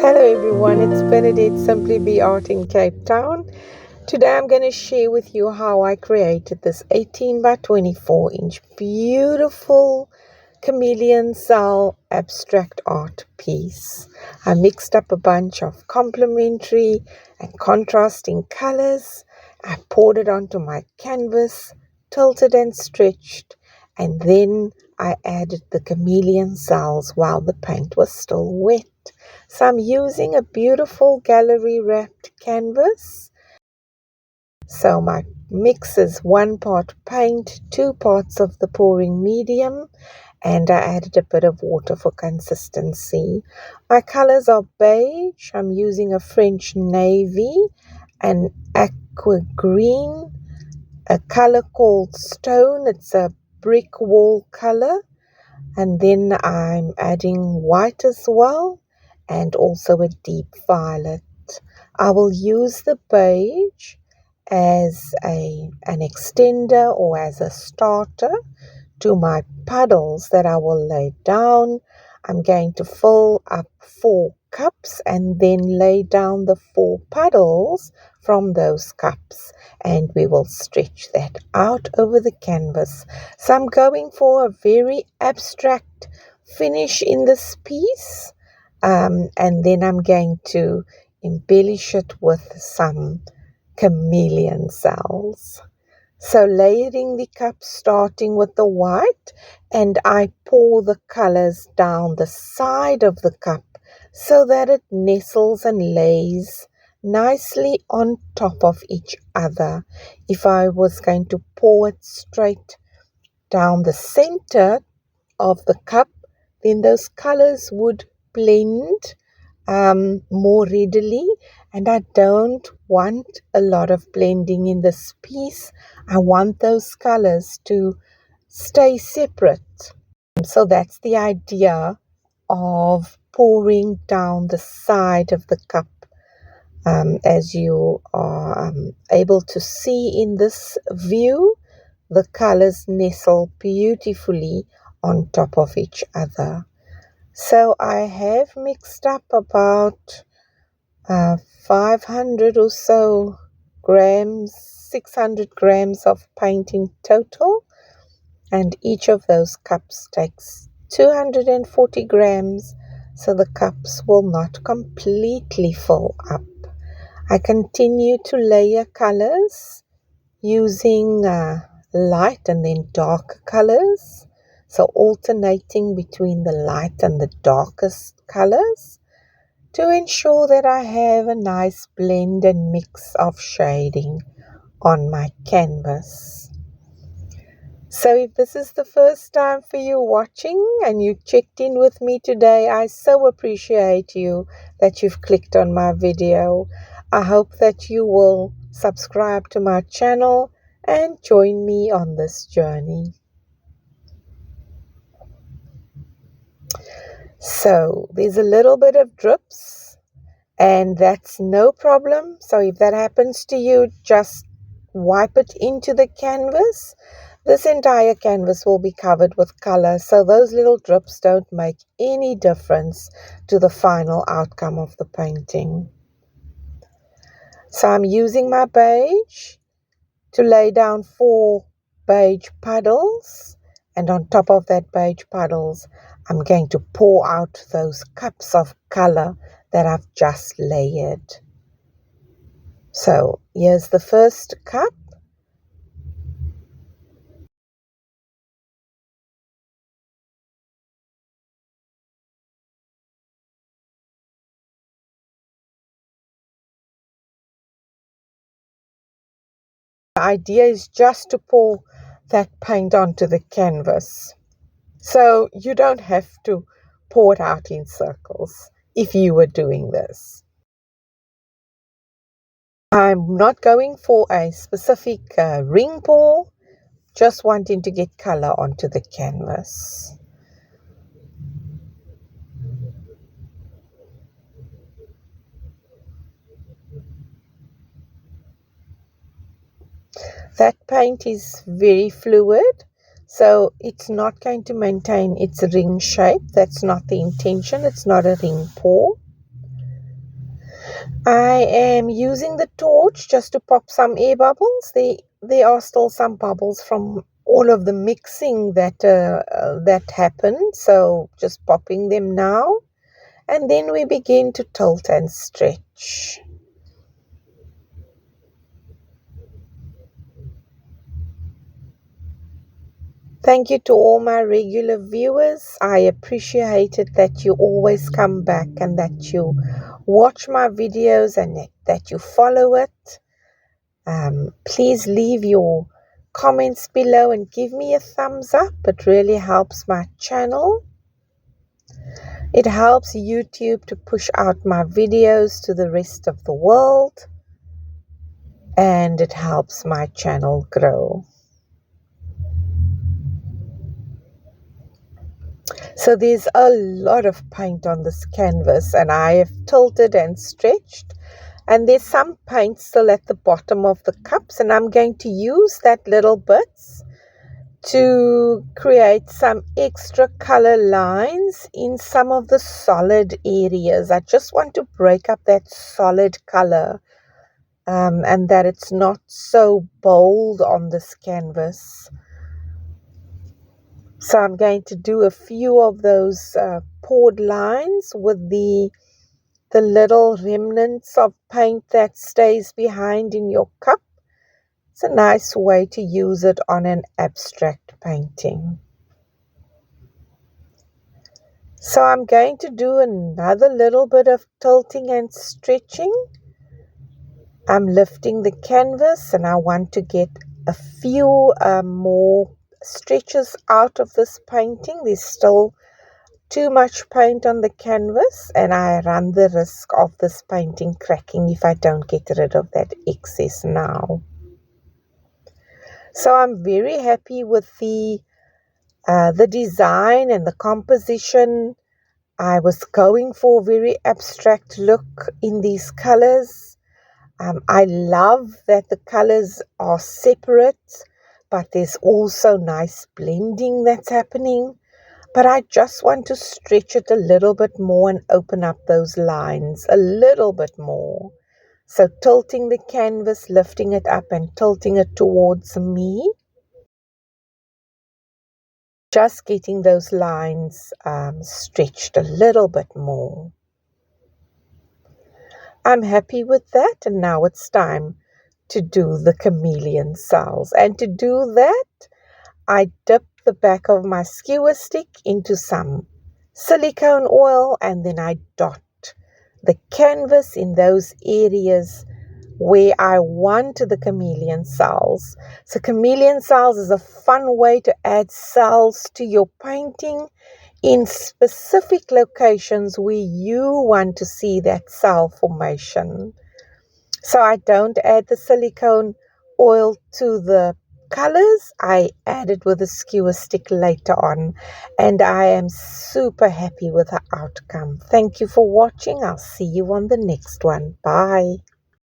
Hello everyone, it's Bernadette, Simply Be Art in Cape Town. Today I'm going to share with you how I created this 18 by 24 inch beautiful chameleon cell abstract art piece. I mixed up a bunch of complementary and contrasting colors. I poured it onto my canvas, tilted and stretched, and then I added the chameleon cells while the paint was still wet. So I'm using a beautiful gallery wrapped canvas. So my mix is 1 part paint, 2 parts of the pouring medium, and I added a bit of water for consistency. My colors are beige. I'm using a French navy, an aqua green, a color called stone. It's a brick wall color. And then I'm adding white as well, and also a deep violet. I will use the beige as an extender or as a starter to my puddles that I will lay down. I'm going to fill up 4 cups and then lay down the 4 puddles from those cups, and we will stretch that out over the canvas. So I'm going for a very abstract finish in this piece, and then I'm going to embellish it with some chameleon cells. So layering the cups, starting with the white, and I pour the colors down the side of the cup so that it nestles and lays nicely on top of each other. If I was going to pour it straight down the center of the cup, then those colors would blend more readily, and I don't want a lot of blending in this piece. I want those colors to stay separate. So that's the idea of pouring down the side of the cup. As you are able to see in this view, the colors nestle beautifully on top of each other. So I have mixed up about 500 or so grams, 600 grams of paint in total, and each of those cups takes 240 grams, so the cups will not completely fill up. I continue to layer colors using light and then dark colors, so alternating between the light and the darkest colors to ensure that I have a nice blend and mix of shading on my canvas. So if this is the first time for you watching and you checked in with me today, I so appreciate you that you've clicked on my video. I hope that you will subscribe to my channel and join me on this journey. So there's a little bit of drips, and that's no problem. So if that happens to you, just wipe it into the canvas. This entire canvas will be covered with color, so those little drips don't make any difference to the final outcome of the painting. So I'm using my beige to lay down 4 beige puddles, and on top of that beige puddles, I'm going to pour out those cups of color that I've just layered. So here's the first cup. The idea is just to pour that paint onto the canvas. So you don't have to pour it out in circles if you were doing this. I'm not going for a specific ring pour, just wanting to get color onto the canvas. That paint is very fluid, so it's not going to maintain its ring shape. That's not the intention. It's not a ring pour. I am using the torch just to pop some air bubbles. There are still some bubbles from all of the mixing that happened, so just popping them now. And then we begin to tilt and stretch. Thank you to all my regular viewers. I appreciate it that you always come back and that you watch my videos and that you follow it. Please leave your comments below and give me a thumbs up. It really helps my channel. It helps YouTube to push out my videos to the rest of the world. And it helps my channel grow. So there's a lot of paint on this canvas and I have tilted and stretched. And there's some paint still at the bottom of the cups, and I'm going to use that little bits to create some extra color lines in some of the solid areas. I just want to break up that solid color and that it's not so bold on this canvas. So I'm going to do a few of those poured lines with the little remnants of paint that stays behind in your cup. It's a nice way to use it on an abstract painting. So I'm going to do another little bit of tilting and stretching. I'm lifting the canvas and I want to get a few more stretches out of this painting. There's still too much paint on the canvas and I run the risk of this painting cracking if I don't get rid of that excess now. So I'm very happy with the design and the composition. I was going for a very abstract look in these colors. I love that the colors are separate, but there's also nice blending that's happening. But I just want to stretch it a little bit more and open up those lines a little bit more. So tilting the canvas, lifting it up and tilting it towards me. Just getting those lines stretched a little bit more. I'm happy with that, and now it's time to do the chameleon cells. And to do that, I dip the back of my skewer stick into some silicone oil and then I dot the canvas in those areas where I want the chameleon cells. So chameleon cells is a fun way to add cells to your painting in specific locations where you want to see that cell formation. So I don't add the silicone oil to the colors. I add it with a skewer stick later on, and I am super happy with the outcome. Thank you for watching. I'll see you on the next one. Bye.